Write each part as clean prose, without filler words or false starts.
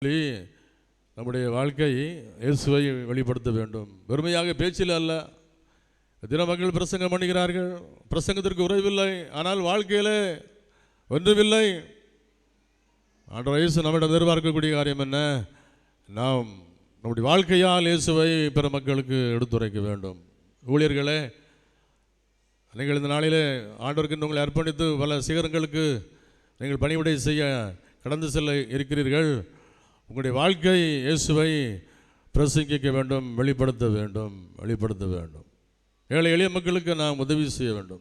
நம்முடைய வாழ்க்கை இயேசுவை வெளிப்படுத்த வேண்டும். வெறுமையாக பேச்சில் அல்ல. தின மக்கள் பிரசங்கம் பண்ணுகிறார்கள், பிரசங்கத்திற்கு உறவில்லை, ஆனால் வாழ்க்கையில் ஒன்றுமில்லை. ஆண்டவர் இயேசு நம்மிடம் எதிர்பார்க்கக்கூடிய காரியம் என்ன? நாம் நம்முடைய வாழ்க்கையால் இயேசுவை பிற மக்களுக்கு எடுத்துரைக்க வேண்டும். ஊழியர்களே, நீங்கள் இந்த நாளிலே ஆண்டவருக்கு உங்களை அர்ப்பணித்து பல சிகரங்களுக்கு நீங்கள் பணிவிடை செய்ய கடந்து செல்ல இருக்கிறீர்கள். உங்களுடைய வாழ்க்கை இயேசுவை பிரசங்கிக்க வேண்டும், வெளிப்படுத்த வேண்டும். ஏழை எளிய மக்களுக்கு நாம் உதவி செய்ய வேண்டும்.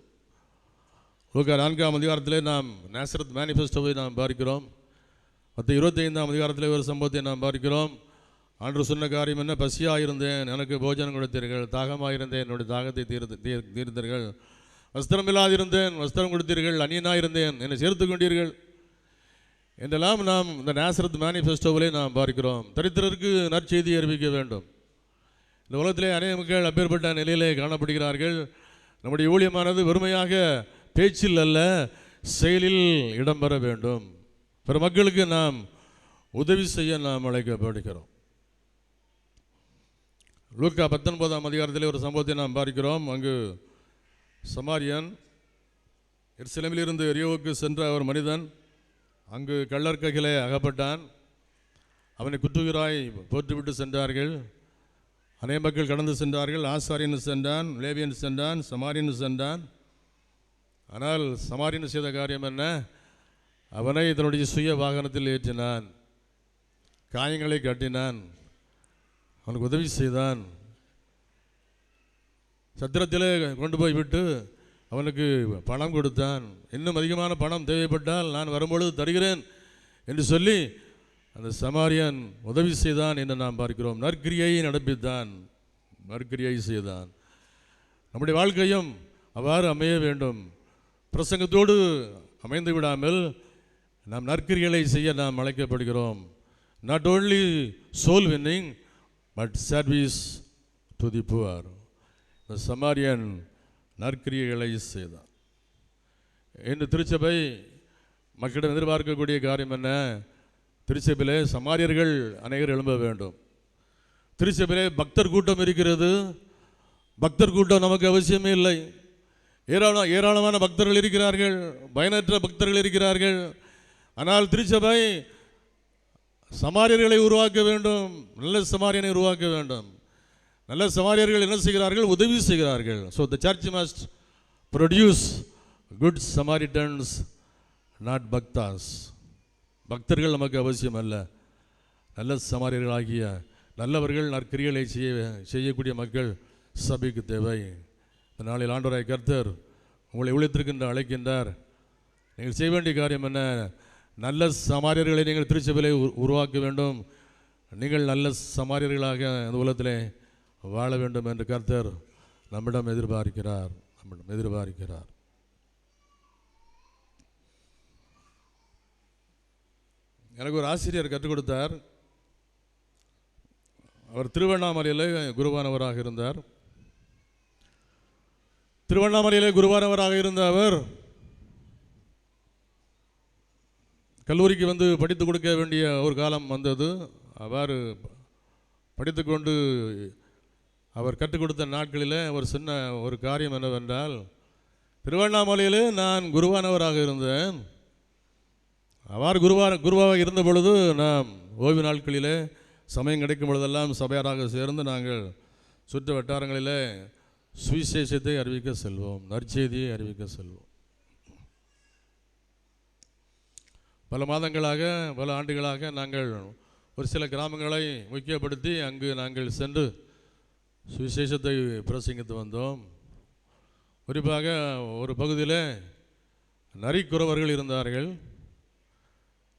லூக்கா 4ஆம் அதிகாரத்திலே நாம் நாசரத் மேனிஃபெஸ்டோவை நாம் பார்க்கிறோம். 25ஆம் அதிகாரத்திலே ஒரு சம்பவத்தை நாம் பார்க்கிறோம். ஆண்டவர் சொன்ன காரியம் என்ன? பசியாக இருந்தேன், எனக்கு போஜனம் கொடுத்தீர்கள். தாகமாக இருந்தேன், என்னுடைய தாகத்தை தீர்த்தீர்கள். வஸ்திரம் இல்லாதிருந்தேன், வஸ்திரம் கொடுத்தீர்கள். அந்நியனாக இருந்தேன், என்னை சேர்த்து கொண்டீர்கள் என்றெல்லாம் நாம் இந்த நாசரத் மேனிஃபெஸ்டோவிலே நாம் பார்க்கிறோம். தரித்திரருக்கு நற்செய்தி அறிவிக்க வேண்டும். இந்த உலகத்திலே அநேக மக்கள் அப்பேற்பட்ட நிலையிலே காணப்படுகிறார்கள். நம்முடைய ஊழியமானது வெறுமையாக பேச்சில் அல்ல, செயலில் இடம்பெற வேண்டும். பிற மக்களுக்கு நாம் உதவி செய்ய நாம் அழைக்கப்படுகிறோம். லூக்கா 19ஆம் அதிகாரத்திலே ஒரு சம்பவத்தை நாம் பார்க்கிறோம். அங்கு சமாரியன் எருசலேமிலிருந்து எரியோவுக்கு சென்ற ஒரு மனிதன் அங்கு கள்ளர் கையிலே அகப்பட்டான். அவனை குற்றுகிறாய் போட்டுவிட்டு சென்றார்கள். அநேக மக்கள் கடந்து சென்றார்கள். ஆசாரியன் சென்றான், லேவியன் சென்றான், சமாரியன் சென்றான். ஆனால் சமாரியன் செய்த காரியம் என்ன? அவனை தன்னுடைய சுய வாகனத்தில் ஏற்றினான், காயங்களை கட்டினான், அவனுக்கு உதவி செய்தான். சத்திரத்திலே கொண்டு போய் விட்டு அவனுக்கு பணம் கொடுத்தான். இன்னும் அதிகமான பணம் தேவைப்பட்டால் நான் வரும்பொழுது தருகிறேன் என்று சொல்லி அந்த சமாரியன் உதவி செய்தான் என்று நாம் பார்க்கிறோம். நற்கிரியை நடப்பித்தான், நற்கிரியை செய்தான். நம்முடைய வாழ்க்கையும் அவ்வாறு அமைய வேண்டும். பிரசங்கத்தோடு அமைந்து விடாமல் நாம் நற்கிரிகளை செய்ய நாம் அழைக்கப்படுகிறோம். Not only soul winning but service to the poor. இந்த சமாரியன் நற்கிரியைகளை செய்தான். இன்று திருச்சபை மக்களிடம் எதிர்பார்க்கக்கூடிய காரியம் என்ன? திருச்சபையிலே சமாரியர்கள் அநேகர் எழும்ப வேண்டும். திருச்சபையிலே பக்தர் கூட்டம் இருக்கிறது. பக்தர் கூட்டம் நமக்கு அவசியமே இல்லை. ஏராளமான பக்தர்கள் இருக்கிறார்கள், பயனற்ற பக்தர்கள் இருக்கிறார்கள். ஆனால் திருச்சபை சமாரியர்களை உருவாக்க வேண்டும், நல்ல சமாரியனை உருவாக்க வேண்டும். நல்ல சமாரியர்கள் என்ன செய்கிறார்கள்? உதவி செய்கிறார்கள். So the church must produce good samaritans, not bhaktas. பக்தர்கள் நமக்கு அவசியம் அல்ல, நல்ல சமாரியர்களாகிய நல்லவர்கள், நற்கிரியலை செய்யக்கூடிய மக்கள் சபைக்கு தேவை. இந்த நாளில் ஆண்டவராய் கர்த்தர் உங்களை ஊழியத்திற்கென்று அழைக்கின்றார். நீங்கள் செய்ய வேண்டிய காரியம் என்ன? நல்ல சமாரியர்களை நீங்கள் திருச்சபையிலே உருவாக்க வேண்டும். நீங்கள் நல்ல சமாரியர்களாக இந்த உலகத்திலே வாழ வேண்டும் என்று கர்த்தர் நம்மிடம் எதிர்பார்க்கிறார். எனக்கு ஒரு ஆசிரியர் கற்றுக் கொடுத்தார். அவர் திருவண்ணாமலையில் குருவானவராக இருந்தார். திருவண்ணாமலையிலே குருவானவராக இருந்த அவர் கல்லூரிக்கு வந்து படித்து கொடுக்க வேண்டிய ஒரு காலம் வந்தது. அவ்வாறு படித்துக்கொண்டு அவர் கற்றுக் கொடுத்த நாட்களில் அவர் சொன்ன ஒரு காரியம் என்னவென்றால், திருவண்ணாமலையிலே நான் குருவானவராக இருந்தேன். அவ்வாறு குருவாக இருந்த பொழுது நாம் ஓய்வு நாட்களிலே சமயம் கிடைக்கும் பொழுதெல்லாம் சபையாராக சேர்ந்து நாங்கள் சுற்று வட்டாரங்களிலே சுவிசேஷத்தை அறிவிக்க செல்வோம், நற்செய்தியை அறிவிக்க செல்வோம். பல மாதங்களாக, பல ஆண்டுகளாக நாங்கள் ஒரு சில கிராமங்களை முக்கியப்படுத்தி அங்கு நாங்கள் சென்று சுவிசேஷத்தை பிரசங்கித்து வந்தோம். குறிப்பாக ஒரு பகுதியில் நரிக்குறவர்கள் இருந்தார்கள்.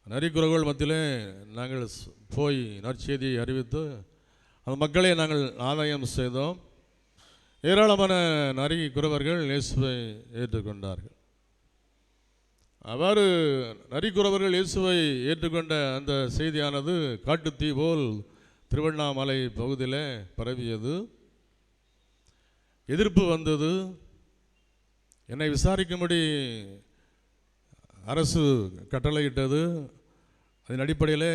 நரிக்குறவர்கள் மத்தியிலே நாங்கள் போய் நற்செய்தியை அறிவித்து அந்த மக்களை நாங்கள் ஆதாயம் செய்தோம். ஏராளமான நரிக்குறவர்கள் இயேசுவை ஏற்றுக்கொண்டார்கள். அவ்வாறு நரிக்குறவர்கள் இயேசுவை ஏற்றுக்கொண்ட அந்த செய்தியானது காட்டுத்தீ போல் திருவண்ணாமலை பகுதியில் பரவியது. எதிர்ப்பு வந்தது. என்னை விசாரிக்கும்படி அரசு கட்டளையிட்டது. அதன் அடிப்படையில்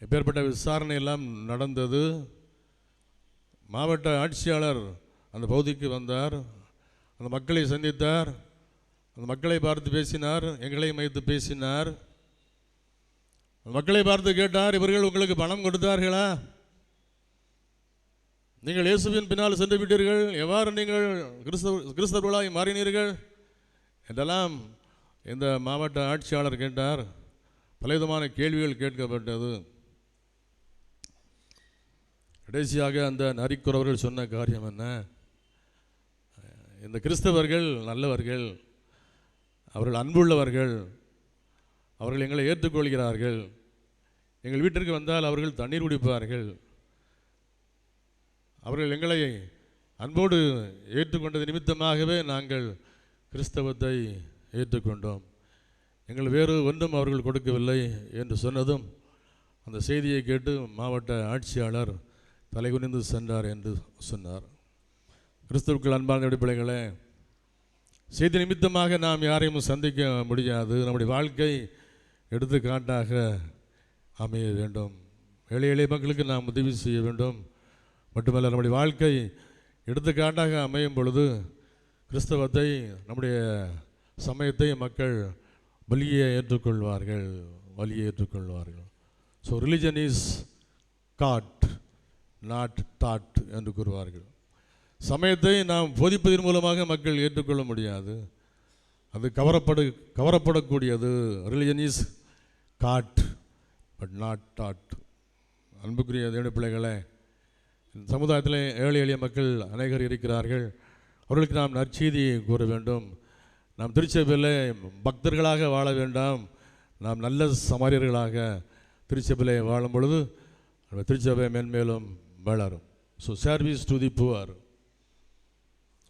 எப்பேற்பட்ட விசாரணை எல்லாம் நடந்தது. மாவட்ட ஆட்சியாளர் அந்த பகுதிக்கு வந்தார், அந்த மக்களை சந்தித்தார், அந்த மக்களை பார்த்து பேசினார், எங்களை மைத்து பேசினார். அந்த மக்களை பார்த்து கேட்டார், இவர்கள் உங்களுக்கு பணம் கொடுத்தார்களா? நீங்கள் இயேசுவின் பின்னால் சென்று விட்டீர்கள், எவ்வாறு நீங்கள் கிறிஸ்தவர்களாய் மாறினீர்கள் என்றெல்லாம் இந்த மாவட்ட ஆட்சியாளர் கேட்டார். பலவிதமான கேள்விகள் கேட்கப்பட்டது. கடைசியாக அந்த நரிக்குறவர்கள் சொன்ன காரியம் என்ன? இந்த கிறிஸ்தவர்கள் நல்லவர்கள், அவர்கள் அன்புள்ளவர்கள், அவர்கள் எங்களை ஏற்றுக்கொள்கிறார்கள், எங்கள் வீட்டிற்கு வந்தால் அவர்கள் தண்ணீர் குடிப்பார்கள், அவர்கள் எங்களை அன்போடு ஏற்றுக்கொண்டது நிமித்தமாகவே நாங்கள் கிறிஸ்தவத்தை ஏற்றுக்கொண்டோம், எங்கள் வேறு ஒன்றும் அவர்கள் கொடுக்கவில்லை என்று சொன்னதும் அந்த செய்தியை கேட்டு மாவட்ட ஆட்சியாளர் தலைகுனிந்து சென்றார் என்று சொன்னார். கிறிஸ்துவுக்குள் அன்பான பிள்ளைகளே, செய்தி நிமித்தமாக நாம் யாரையும் சந்திக்க முடியாது. நம்முடைய வாழ்க்கை எடுத்துக்காட்டாக அமைய வேண்டும். ஏழை எளிய மக்களுக்கு நாம் உதவி செய்ய வேண்டும். மட்டுமல்ல, நம்முடைய வாழ்க்கை எடுத்துக்காட்டாக அமையும் பொழுது கிறிஸ்தவத்தை, நம்முடைய சமயத்தை மக்கள் வலியை ஏற்றுக்கொள்வார்கள். So religion is caught not taught என்று கூறுவார்கள். சமயத்தை நாம் போதிப்பதன் மூலமாக மக்கள் ஏற்றுக்கொள்ள முடியாது, அது கவரப்படக்கூடியது. Religion is god but not dot. அன்புக்குரிய தேவனுடைய பிள்ளைகளே, சமுதாயத்தில் ஏழை எளிய மக்கள் அநேகர் இருக்கிறார்கள். அவர்களுக்கு நாம் நற்செய்தியை கூற வேண்டும். நாம் திருச்சபையில் பக்தர்களாக வாழ வேண்டாம், நாம் நல்ல சமாரியர்களாக திருச்சபையில் வாழும் பொழுது திருச்சபை மேன்மேலும் வளரும். So service to the poor.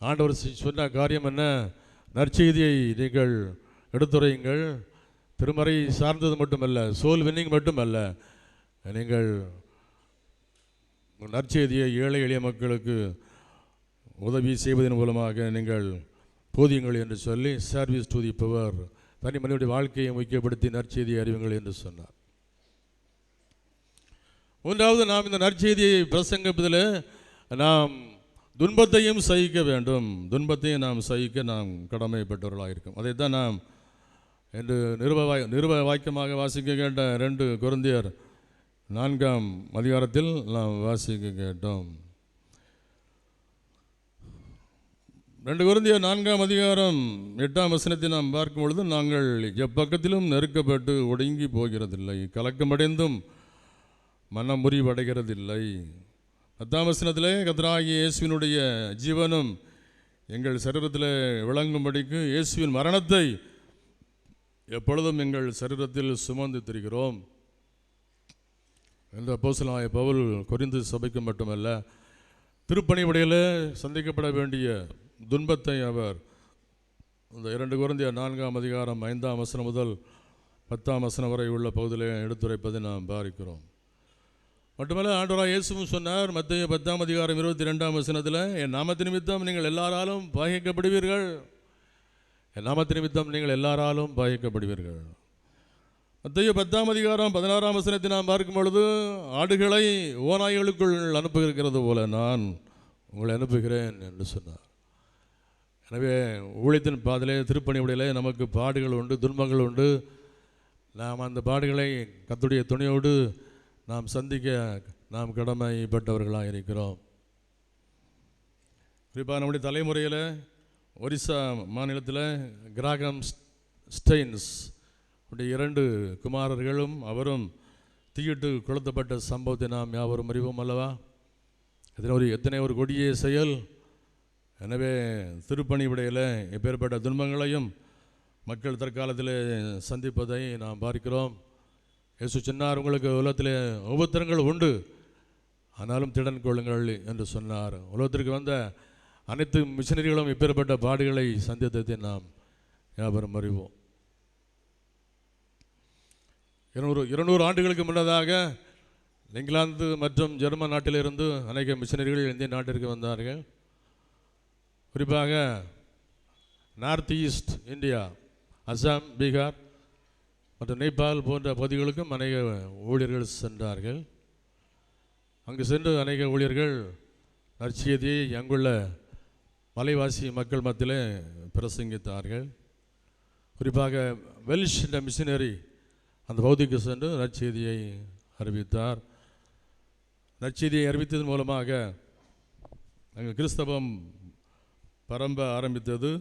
ஆண்டவர் சொன்ன காரியம் என்ன? நற்செய்தியை நீங்கள் எடுத்துரையுங்கள். திருமறை சார்ந்தது மட்டுமல்ல, சோல் வின்னிங் மட்டுமல்ல, நீங்கள் நற்செய்தியை ஏழை எளிய மக்களுக்கு உதவி செய்வதன் மூலமாக நீங்கள் போதியுங்கள் என்று சொல்லி சர்வீஸ் டு தி பவர், தனி மனிதனுடைய வாழ்க்கையை முக்கியப்படுத்தி நற்செய்தியை அறிவுங்கள் என்று சொன்னார். மூன்றாவது, நாம் இந்த நற்செய்தியை பிரசங்கிப்பதில் நாம் துன்பத்தையும் சகிக்க வேண்டும். துன்பத்தையும் நாம் சகிக்க நாம் கடமைப்பட்டவர்களாக இருக்கும். அதைத்தான் நாம் என்று நிருப வாக்கியமாக வாசிக்க கேட்ட 2 கொரிந்தியர் 4ஆம் அதிகாரத்தில் நாம் வாசிக்க கேட்டோம். 2 கொரிந்தியர் 4ஆம் அதிகாரம் 8ஆம் வசனத்தை நாம் பார்க்கும் பொழுது, நாங்கள் எப்பக்கத்திலும் நெருக்கப்பட்டு ஒடுங்கி போகிறதில்லை, கலக்கமடைந்தும் மனம் முறிவடைகிறதில்லை. 10ஆம் வசனத்திலே, கர்த்தராகிய இயேசுவினுடைய ஜீவனும் எங்கள் சரீரத்தில் விளங்கும்படிக்கு இயேசுவின் மரணத்தை எப்பொழுதும் எங்கள் சரீரத்தில் சுமந்து திரிகிறோம் என்ற அப்போஸ்தலனாகிய பவுல் கொரிந்து சபைக்கு மட்டுமல்ல, திருப்பணிவிடையில் சந்திக்கப்பட வேண்டிய துன்பத்தை அவர் இந்த 2 கொரிந்தியர் 4ஆம் அதிகாரம் 5ஆம் வசனம் முதல் 10ஆம் வசனம் வரை உள்ள பகுதியிலே எடுத்துரைப்பதை நாம் பார்க்கிறோம். மட்டுமல்ல, ஆண்டவராகிய இயேசுவும் சொன்னார், மத்தேயு 10ஆம் அதிகாரம் 22ஆம் வசனத்தில், என் நாமத்து நிமித்தம் நீங்கள் எல்லாராலும் பாதிக்கப்படுவீர்கள், என் நாமத்து நிமித்தம் நீங்கள் எல்லாராலும் பாதிக்கப்படுவீர்கள். மத்தேயு 10ஆம் அதிகாரம் 16ஆம் வசனத்தை நாம் பார்க்கும் பொழுது, ஆடுகளை ஓநாய்களுக்குள் அனுப்புகிறது போல நான் உங்களை அனுப்புகிறேன் என்று சொன்னார். எனவே ஊழியத்தின் பாதையிலே, திருப்பணிவிடையிலே நமக்கு பாடுகள் உண்டு, துன்பங்கள் உண்டு. நாம் அந்த பாடுகளை கர்த்தருடைய துணையோடு நாம் சந்திக்க நாம் கடமைப்பட்டவர்களாக இருக்கிறோம். குறிப்பாக நம்முடைய தலைமுறையில் ஒரிசா மாநிலத்தில் கிராகம் ஸ்டெயின்ஸ் உடைய 2 குமாரர்களும் அவரும் தீயிட்டு கொளுத்தப்பட்ட சம்பவத்தை நாம் யாவரும் அறிவோம் அல்லவா? எத்தனை ஒரு கொடிய செயல். எனவே திருப்பணி விடையில் எப்பேற்பட்ட துன்பங்களையும் மக்கள் தற்காலத்தில் சந்திப்பதை நாம் பார்க்கிறோம். இயேசு சொன்னார், உங்களுக்கு உலகத்தில் உபத்திரங்கள் உண்டு, ஆனாலும் திடன் கொள்ளுங்கள் என்று சொன்னார். உலகத்திற்கு வந்த அனைத்து மிஷனரிகளும் எப்பேற்பட்ட பாடுகளை சந்தித்ததை நாம் யாவரும் அறிவோம். 200 ஆண்டுகளுக்கு முன்னதாக இங்கிலாந்து மற்றும் ஜெர்மன் நாட்டிலிருந்து அநேக மிஷனரிகள் இந்திய நாட்டிற்கு வந்தார்கள். குறிப்பாக north east India, Assam, Bihar மற்ற நேபாள் போன்ற பகுதிகளுக்கும் அநேக ஊழியர்கள் சென்றார்கள். அங்கு சென்று அநேக ஊழியர்கள் நற்செய்தியை அங்குள்ள மலைவாசி மக்கள் மத்தியிலே பிரசங்கித்தார்கள். குறிப்பாக வெல்ஷ் என்ற மிஷினரி அந்த பகுதிக்கு சென்று நற்செய்தியை அறிவித்தார். நற்செய்தியை அறிவித்ததன் மூலமாக அங்கு கிறிஸ்தவம் பரம்ப ஆரம்பித்தது.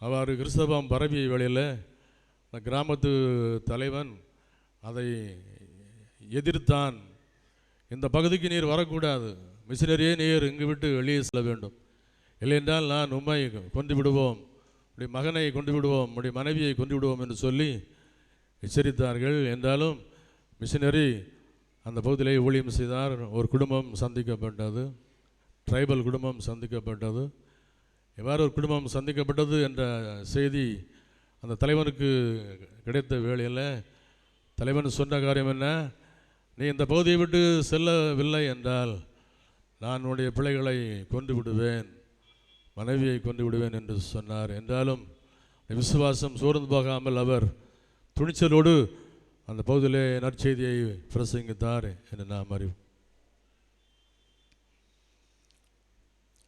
அவ்வாறு கிறிஸ்தவம் பரவிய வேளையில் அந்த கிராமத்து தலைவன் அதை எதிர்த்தான். இந்த பகுதிக்கு நீர் வரக்கூடாது, மிஷினரியே நீர் இங்கு விட்டு வெளியே செல்ல வேண்டும், இல்லையென்றால் நான் உம்மை கொண்டு விடுவோம், உடைய மகனை கொண்டு விடுவோம், உடைய மனைவியை கொண்டு விடுவோம் என்று சொல்லி எச்சரித்தார்கள். என்றாலும் மிஷினரி அந்த பகுதியிலே ஊழியம் செய்தார். ஒரு குடும்பம் சந்திக்கப்பட்டது, ட்ரைபல் குடும்பம் சந்திக்கப்பட்டது. எவ்வாறு ஒரு குடும்பம் சந்திக்கப்பட்டது என்ற செய்தி அந்த தலைவனுக்கு கிடைத்த வேளையில் தலைவன் சொன்ன காரியம் என்ன? நீ இந்த பகுதியை விட்டு செல்லவில்லை என்றால் நான் உன்னுடைய பிள்ளைகளை கொண்டு விடுவேன், மனைவியை கொண்டு விடுவேன் என்று சொன்னார். என்றாலும் விசுவாசம் சோர்ந்து போகாமல் அவர் துணிச்சலோடு அந்த பகுதியிலே நற்செய்தியை பிரசங்கித்தார் என்று நாம் அறிவோம்.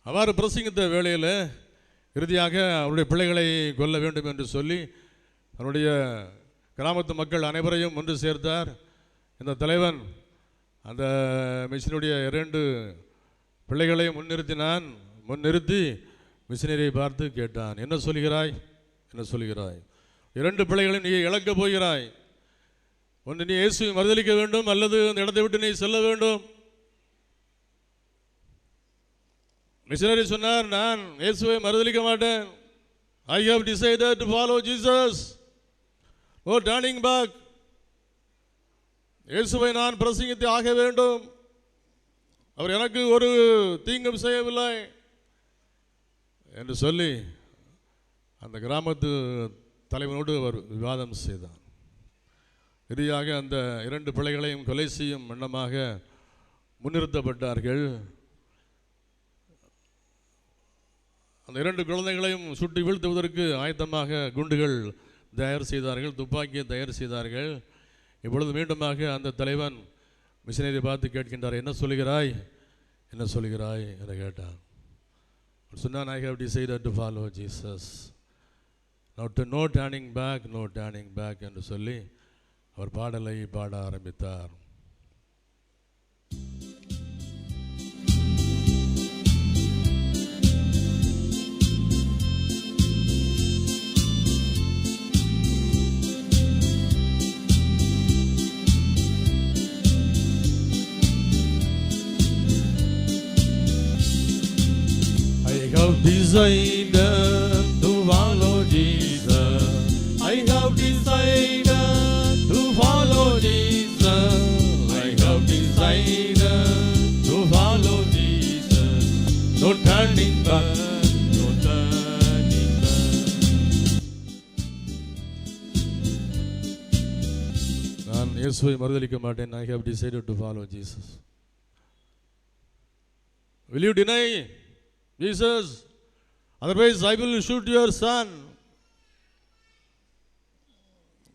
அவ்வாறு பிரசங்கித்த வேளையில் இறுதியாக அவருடைய பிள்ளைகளை கொல்ல வேண்டும் என்று சொல்லி அவருடைய கிராமத்து மக்கள் அனைவரையும் ஒன்று சேர்த்தார். இந்த தலைவன் அந்த மிஷினுடைய 2 பிள்ளைகளையும் முன்னிறுத்தி மிஷினரியை பார்த்து கேட்டான், என்ன சொல்கிறாய், என்ன சொல்கிறாய்? 2 பிள்ளைகளையும் நீ இழக்கப் போகிறாய். ஒன்று நீ இயேசுவை மறுதலிக்க வேண்டும், அல்லது அந்த இடத்தை விட்டு நீ செல்ல வேண்டும். மிஷனரி சொன்னார், நான் இயேசுவை மறுதலிக்க மாட்டேன். I have decided to follow Jesus. No turning back. இயேசுவை நான் பிரசங்கித்து ஆக வேண்டும். அவர் எனக்கு ஒரு தீங்கும் செய்யவில்லை என்று சொல்லி அந்த கிராமத்து தலைவனோடு அவர் விவாதம் செய்தார். இறுதியாக அந்த 2 பிள்ளைகளையும் கொலை செய்யும் எண்ணமாக முன்னிறுத்தப்பட்டார்கள். அந்த 2 குழந்தைகளையும் சுட்டி வீழ்த்துவதற்கு ஆயத்தமாக குண்டுகள் தயார் செய்தார்கள், துப்பாக்கியை தயார் செய்தார்கள். இப்பொழுது மீண்டுமாக அந்த தலைவன் மிஷினரியை பார்த்து கேட்கின்றார், என்ன சொல்கிறாய், என்ன சொல்கிறாய் என்று கேட்டான். சொன்னான், I have decided to follow Jesus. No turning back, no turning back என்று சொல்லி அவர் பாடலை பாட ஆரம்பித்தார். I have decided to follow Jesus. I have decided to follow Jesus. I have decided to follow Jesus. No turning back, no turning back. நான் இயேசுவை மறுதலிக்க மாட்டேன். I have decided to follow Jesus. Will you deny Jesus? Otherwise I will shoot your son.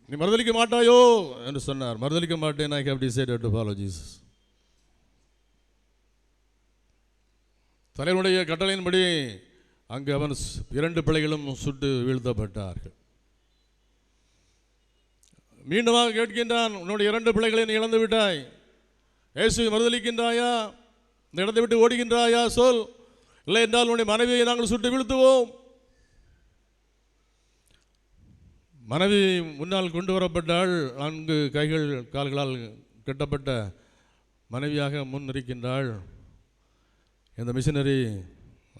நீ மறுதலிக்க மாட்டாயோ என்று சொன்னார். மறுதலிக்க மாட்டேன். I have decided to follow Jesus. தலைவனுடைய கட்டளையின்படி அங்கு அவன் 2 பிள்ளைகளும் சுட்டு வீழ்த்தப்பட்டார்கள். மீண்டுமாக கேட்கின்றான், உன்னுடைய 2 பிள்ளைகளை நீ இழந்து விட்டாய், இயேசுவை மறுதலிக்கின்றாயா, இந்த இடத்தை விட்டு ஓடுகின்றாயா சொல், இல்லை என்றால் உன்னுடைய மனைவியை நாங்கள் சுட்டு வீழ்த்துவோம். மனைவி முன்னால் கொண்டு வரப்பட்டால் 4 கைகள் கால்களால் கட்டப்பட்ட மனைவியாக முன் இருக்கின்றாள். இந்த மிஷினரி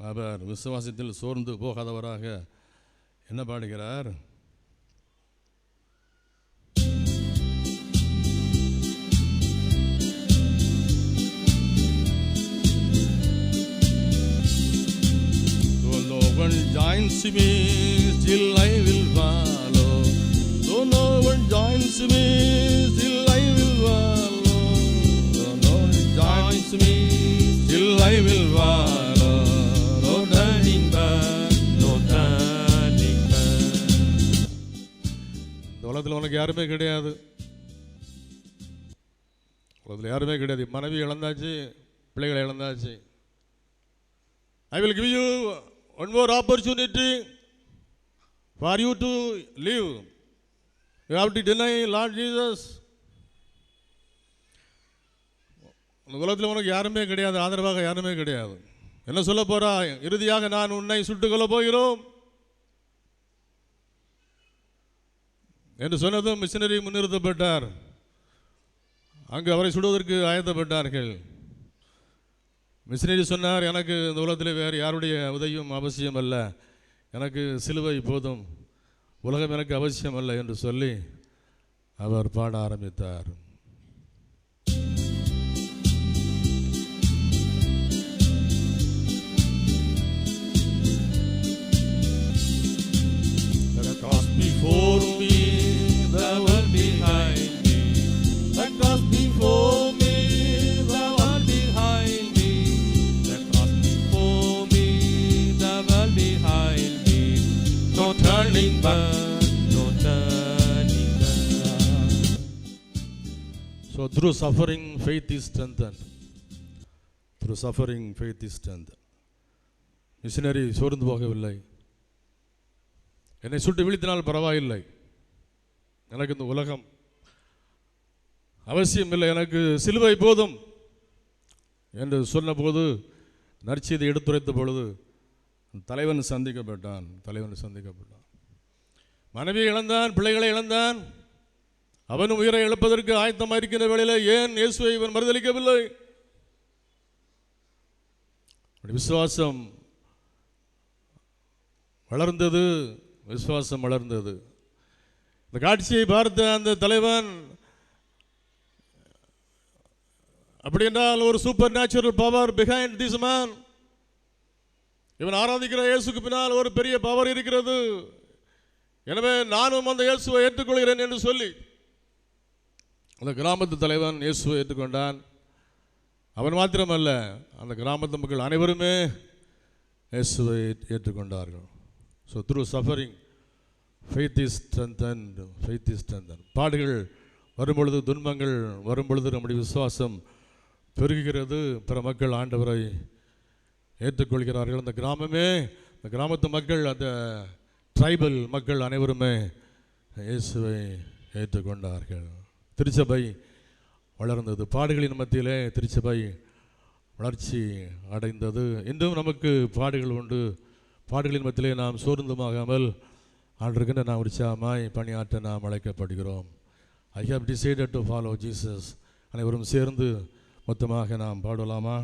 அவர் விசுவாசத்தில் சோர்ந்து போகாதவராக என்ன பாடுகிறார்? No one joins me, still I will follow. Though no one joins me, still I will follow. Though no one joins me, still I will follow. No turning back, no turning back. இந்த உலகத்தில் உனக்கு யாருமே கிடையாது, உலகத்தில் யாருமே கிடையாது. மனைவி இழந்தாச்சு, பிள்ளைகளை இழந்தாச்சு. I will give you one more opportunity for you to live. You have to deny Lord Jesus. இந்த உலகத்தில் உனக்கு யாருமே கிடையாது, ஆதரவாக யாருமே கிடையாது. என்ன சொல்ல போறா? இறுதியாக நான் உன்னை சுட்டுக்கொள்ள போகிறோம் என்று சொன்னதும் மிஷனரி முன்னிறுத்தப்பட்டார். அங்கு அவரை சுடுவதற்கு ஆயத்தப்பட்டார்கள். மிஷனரி சொன்னார், எனக்கு இந்த உலகத்தில் வேறு யாருடைய உதவியும் அவசியம் அல்ல, எனக்கு சிலுவை போதும், உலகம் எனக்கு அவசியம் அல்ல என்று சொல்லி அவர் பாட ஆரம்பித்தார். Before me, the world behind me. The cross before me, the world behind me. The cross before me, the world behind me. No turning back, no turning back. So through suffering, faith is strengthened. Through suffering, faith is strengthened. Missionary சோர்ந்து போகவில்லை. என்னை சுட்டு வீழ்த்தினால் பரவாயில்லை, எனக்கு இந்த உலகம் அவசியம் இல்லை, எனக்கு சிலுவை போதும் என்று சொன்னபோது, நற்செய்தி எடுத்துரைத்த பொழுது தலைவன் சந்திக்கப்பட்டான். மனைவியை இழந்தான், பிள்ளைகளை இழந்தான். அவன் உயிரை இழப்பதற்கு ஆயத்தமாக இருக்கின்ற வேளையில் ஏன் இயேசுவை இவன் மறுதலிக்கவில்லை? விசுவாசம் வளர்ந்தது, விசுவாசம் வளர்ந்தது. இந்த காட்சியை பார்த்த அந்த தலைவன், அப்படி என்றால் ஒரு super natural power behind this man, இவன் ஆராதிக்கிற இயேசுக்கு பின்னால் ஒரு பெரிய பவர் இருக்கிறது, எனவே நானும் அந்த இயேசுவை ஏற்றுக்கொள்கிறேன் என்று சொல்லி அந்த கிராமத்து தலைவன் இயேசுவை ஏற்றுக்கொண்டான். அவன் மாத்திரமல்ல, அந்த கிராமத்து மக்கள் அனைவருமே இயேசுவை ஏற்றுக்கொண்டார்கள். So through suffering, faith is strengthened. பாடுகள் வரும்பொழுது, துன்பங்கள் வரும்பொழுது நம்முடைய விசுவாசம் பெருகுகிறது. பிற மக்கள் ஆண்டவரை ஏற்றுக்கொள்கிறார்கள். அந்த கிராமமே, அந்த கிராமத்து மக்கள், அந்த ட்ரைபல் மக்கள் அனைவருமே இயேசுவை ஏற்றுக்கொண்டார்கள். திருச்சபை வளர்ந்தது. பாடுகளின் மத்தியிலே திருச்சபை வளர்ச்சி அடைந்தது. இன்றும் நமக்கு பாடுகள் உண்டு. பாடுகளின் மத்தியிலே நாம் சோர்ந்துமாகாமல் ஆண்டவருக்கென்று நாம் உற்சாகமாய் பணியாற்ற நாம் அழைக்கப்படுகிறோம். I have decided to follow Jesus. அனைவரும் சேர்ந்து மொத்தமாக நாம் பாடலாமா?